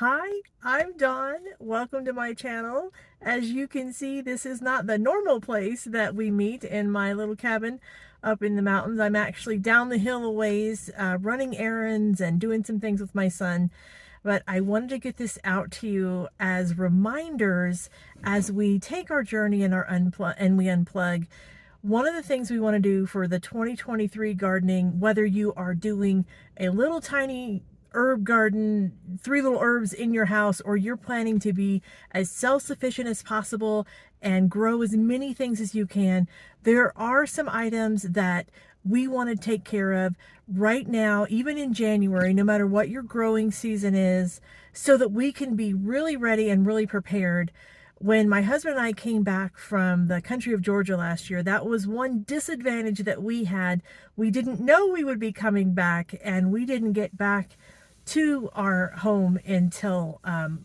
Hi, I'm Dawn. Welcome to my channel. As you can see, this is not the normal place that we meet in my little cabin up in the mountains. I'm actually down the hill a ways, running errands and doing some things with my son. But I wanted to get this out to you as reminders as we take our journey and we unplug. One of the things we want to do for the 2023 gardening, whether you are doing a little tiny herb garden, 3 little herbs in your house, or you're planning to be as self-sufficient as possible and grow as many things as you can, there are some items that we want to take care of right now, even in January, no matter what your growing season is, so that we can be really ready and really prepared. When my husband and I came back from the country of Georgia last year, that was one disadvantage that we had. We didn't know we would be coming back, and we didn't get back to our home until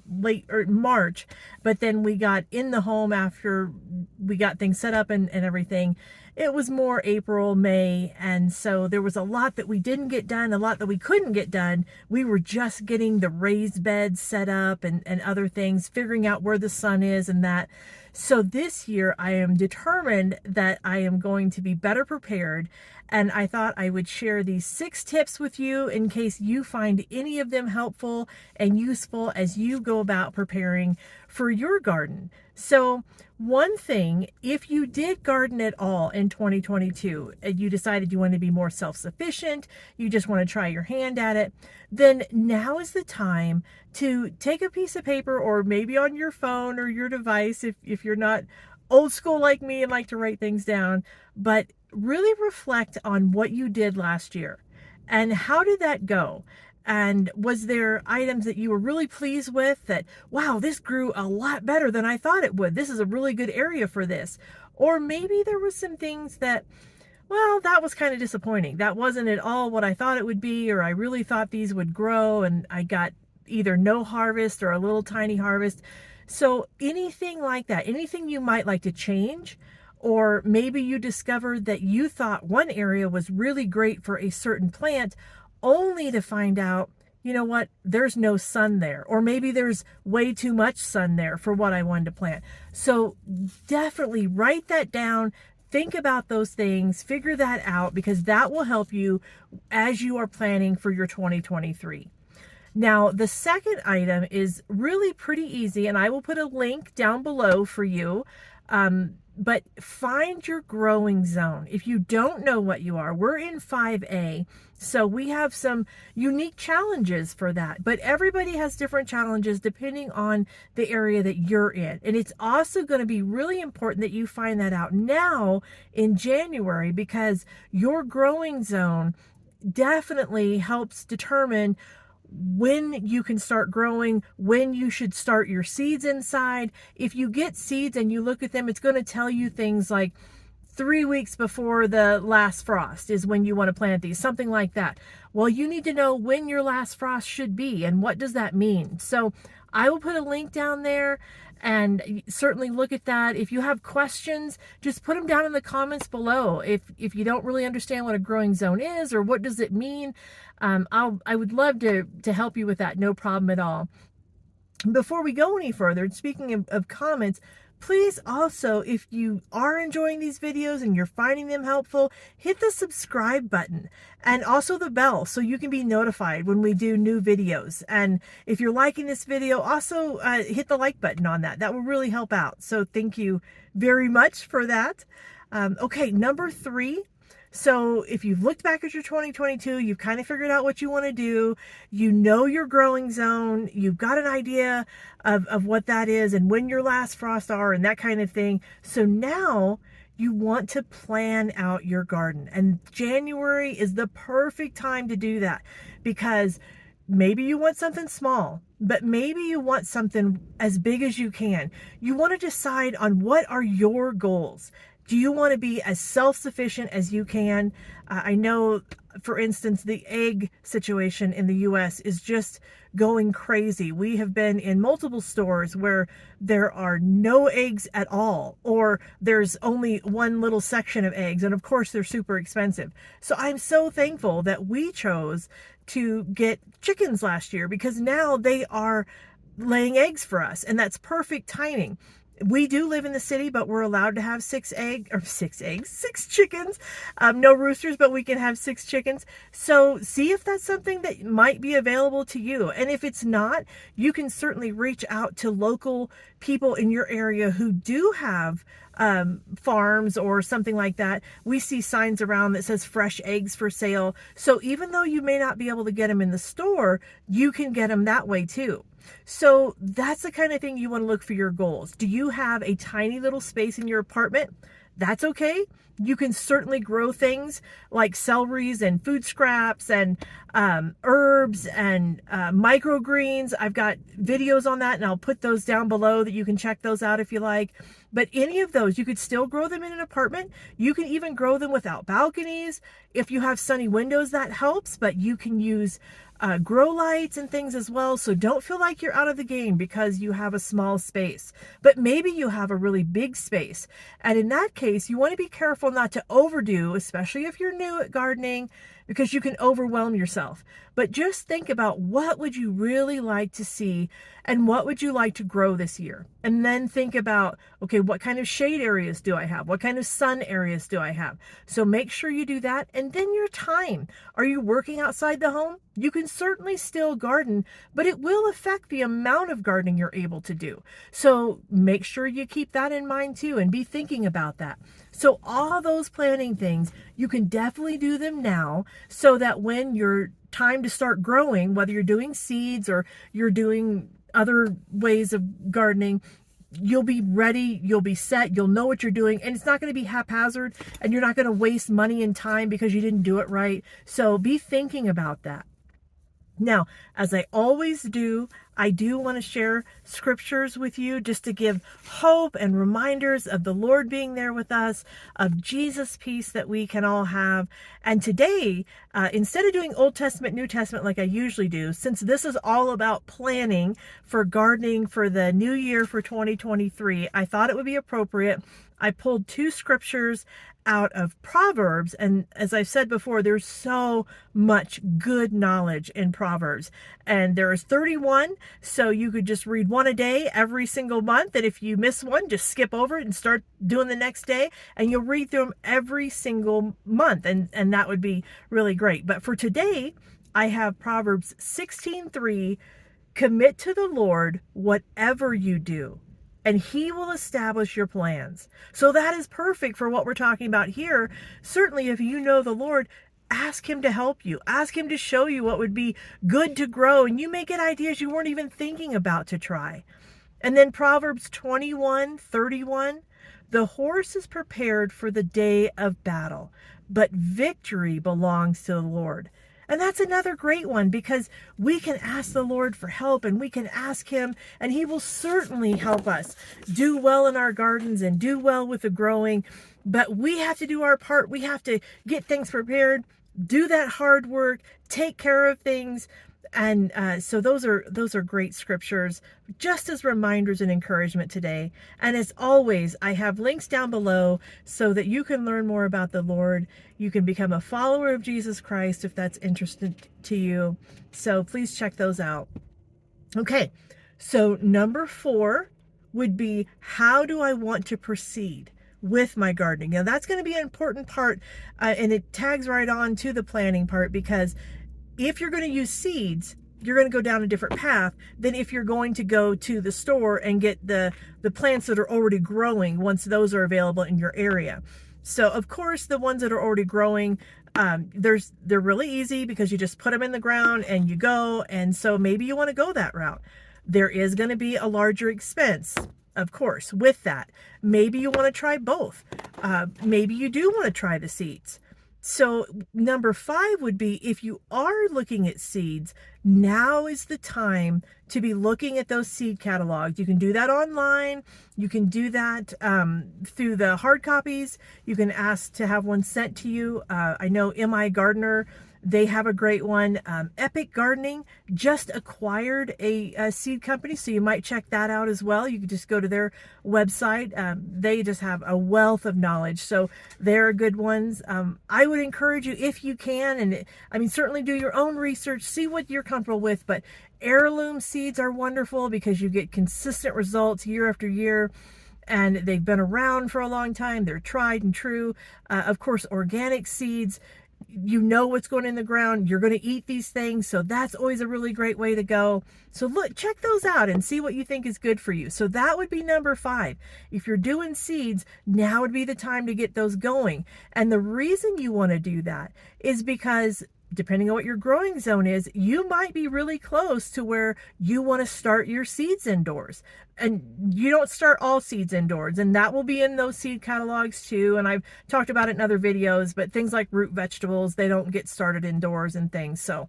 late March. But then we got in the home after we got things set up and everything. It was more April, May, and so there was a lot that we didn't get done, a lot that we couldn't get done. We were just getting the raised beds set up and other things, figuring out where the sun is and that. So this year I am determined that I am going to be better prepared, and I thought I would share these 6 tips with you in case you find any of them helpful and useful as you go about preparing for your garden. So one thing, if you did garden at all in 2022 and you decided you want to be more self-sufficient, you just want to try your hand at it, then now is the time to take a piece of paper, or maybe on your phone or your device if you're not old school like me and like to write things down, but really reflect on what you did last year and how did that go. And was there items that you were really pleased with that, wow, this grew a lot better than I thought it would. This is a really good area for this. Or maybe there was some things that, well, that was kind of disappointing. That wasn't at all what I thought it would be, or I really thought these would grow and I got either no harvest or a little tiny harvest. So anything like that, anything you might like to change, or maybe you discovered that you thought one area was really great for a certain plant, only to find out, you know what, there's no sun there, or maybe there's way too much sun there for what I wanted to plant. So definitely write that down. Think about those things, figure that out, because that will help you as you are planning for your 2023. Now, the second item is really pretty easy, and I will put a link down below for you. But find your growing zone. If you don't know what you are, we're in 5A, so we have some unique challenges for that. But everybody has different challenges depending on the area that you're in. And it's also going to be really important that you find that out now in January, because your growing zone definitely helps determine when you can start growing, when you should start your seeds inside. If you get seeds and you look at them, it's going to tell you things like 3 weeks before the last frost is when you want to plant these, something like that. Well, you need to know when your last frost should be and what does that mean. So I will put a link down there, and certainly look at that. If you have questions, just put them down in the comments below. If you don't really understand what a growing zone is or what does it mean, I would love to help you with that. No problem at all. Before we go any further, speaking of comments, please also, if you are enjoying these videos and you're finding them helpful, hit the subscribe button and also the bell so you can be notified when we do new videos. And if you're liking this video, also hit the like button on that. That will really help out. So thank you very much for that. Okay, number 3. So if you've looked back at your 2022, you've kind of figured out what you want to do, you know your growing zone, you've got an idea of what that is and when your last frosts are and that kind of thing. So now you want to plan out your garden. And January is the perfect time to do that, because maybe you want something small, but maybe you want something as big as you can. You want to decide on what are your goals. Do you want to be as self-sufficient as you can? I know, for instance, the egg situation in the US is just going crazy. We have been in multiple stores where there are no eggs at all, or there's only one little section of eggs, and of course they're super expensive. So I'm so thankful that we chose to get chickens last year because now they are laying eggs for us, and that's perfect timing. We do live in the city, but we're allowed to have six chickens. No roosters, but we can have 6 chickens. So see if that's something that might be available to you. And if it's not, you can certainly reach out to local people in your area who do have farms or something like that. We see signs around that says fresh eggs for sale. So even though you may not be able to get them in the store, you can get them that way too. So that's the kind of thing you want to look for your goals. Do you have a tiny little space in your apartment? That's okay. You can certainly grow things like celeries and food scraps and herbs and microgreens. I've got videos on that, and I'll put those down below that you can check those out if you like. But any of those, you could still grow them in an apartment. You can even grow them without balconies. If you have sunny windows, that helps, but you can use grow lights and things as well. So don't feel like you're out of the game because you have a small space, but maybe you have a really big space. And in that case, you want to be careful not to overdo, especially if you're new at gardening, because you can overwhelm yourself. But just think about what would you really like to see and what would you like to grow this year? And then think about, okay, what kind of shade areas do I have? What kind of sun areas do I have? So make sure you do that. And then your time. Are you working outside the home? You can certainly still garden, but it will affect the amount of gardening you're able to do. So make sure you keep that in mind too and be thinking about that. So all those planning things, you can definitely do them now so that when you're time to start growing, whether you're doing seeds or you're doing other ways of gardening, you'll be ready, you'll be set, you'll know what you're doing, and it's not going to be haphazard, and you're not going to waste money and time because you didn't do it right. So be thinking about that. Now, as I always do, I do want to share scriptures with you just to give hope and reminders of the Lord being there with us, of Jesus' peace that we can all have. And today, instead of doing Old Testament, New Testament like I usually do, since this is all about planning for gardening for the new year for 2023, I thought it would be appropriate. I pulled 2 scriptures out of Proverbs, and as I've said before, there's so much good knowledge in Proverbs, and there's 31, so you could just read one a day every single month, and if you miss one, just skip over it and start doing the next day, and you'll read through them every single month, and that would be really great. But for today, I have Proverbs 16:3, commit to the Lord whatever you do, and he will establish your plans. So that is perfect for what we're talking about here. Certainly, if you know the Lord, ask him to help you. Ask him to show you what would be good to grow. And you may get ideas you weren't even thinking about to try. And then Proverbs 21:31, the horse is prepared for the day of battle, but victory belongs to the Lord. And that's another great one because we can ask the Lord for help and we can ask him and he will certainly help us do well in our gardens and do well with the growing. But we have to do our part. We have to get things prepared, do that hard work, take care of things. And so those are great scriptures just as reminders and encouragement today. And as always, I have links down below so that you can learn more about the Lord. You can become a follower of Jesus Christ if that's interesting to you. So please check those out. Okay, so number 4 would be, how do I want to proceed with my gardening? Now that's going to be an important part, and it tags right on to the planning part, because if you're going to use seeds, you're going to go down a different path than if you're going to go to the store and get the plants that are already growing once those are available in your area. So of course, the ones that are already growing, they're really easy because you just put them in the ground and you go. And so maybe you want to go that route. There is going to be a larger expense, of course, with that. Maybe you want to try both. Maybe you do want to try the seeds. So number 5 would be, if you are looking at seeds, now is the time to be looking at those seed catalogs. You can do that online. You can do that through the hard copies. You can ask to have one sent to you. I know M.I. Gardener, They have a great one. Epic Gardening just acquired a seed company, so you might check that out as well. You can just go to their website. They just have a wealth of knowledge, so they're good ones. I would encourage you, if you can, and I mean, certainly do your own research, see what you're comfortable with, but heirloom seeds are wonderful because you get consistent results year after year, and they've been around for a long time. They're tried and true. Of course, organic seeds, you know what's going in the ground. You're going to eat these things, so that's always a really great way to go. So look, check those out and see what you think is good for you. So that would be number 5. If you're doing seeds, now would be the time to get those going. And the reason you want to do that is because depending on what your growing zone is, you might be really close to where you want to start your seeds indoors. And you don't start all seeds indoors, and that will be in those seed catalogs too. And I've talked about it in other videos, but things like root vegetables, they don't get started indoors and things. So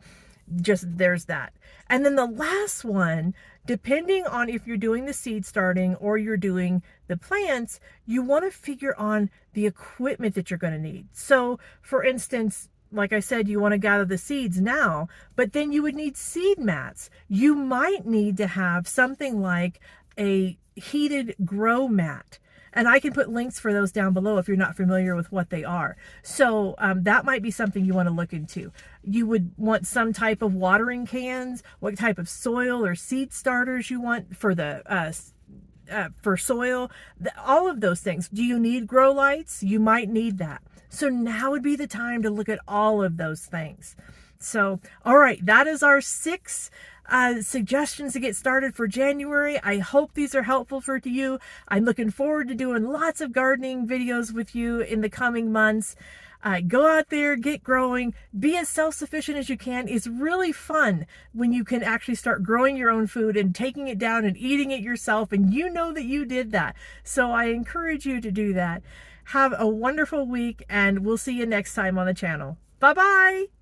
just there's that. And then the last one, depending on if you're doing the seed starting or you're doing the plants, you want to figure on the equipment that you're going to need. So for instance, like I said, you want to gather the seeds now, but then you would need seed mats. You might need to have something like a heated grow mat. And I can put links for those down below if you're not familiar with what they are. So that might be something you want to look into. You would want some type of watering cans, what type of soil or seed starters you want for the for soil, all of those things. Do you need grow lights? You might need that. So now would be the time to look at all of those things. So, all right, that is our 6 suggestions to get started for January. I hope these are helpful for you. I'm looking forward to doing lots of gardening videos with you in the coming months. Go out there, get growing, be as self-sufficient as you can. It's really fun when you can actually start growing your own food and taking it down and eating it yourself, and you know that you did that. So I encourage you to do that. Have a wonderful week, and we'll see you next time on the channel. Bye-bye.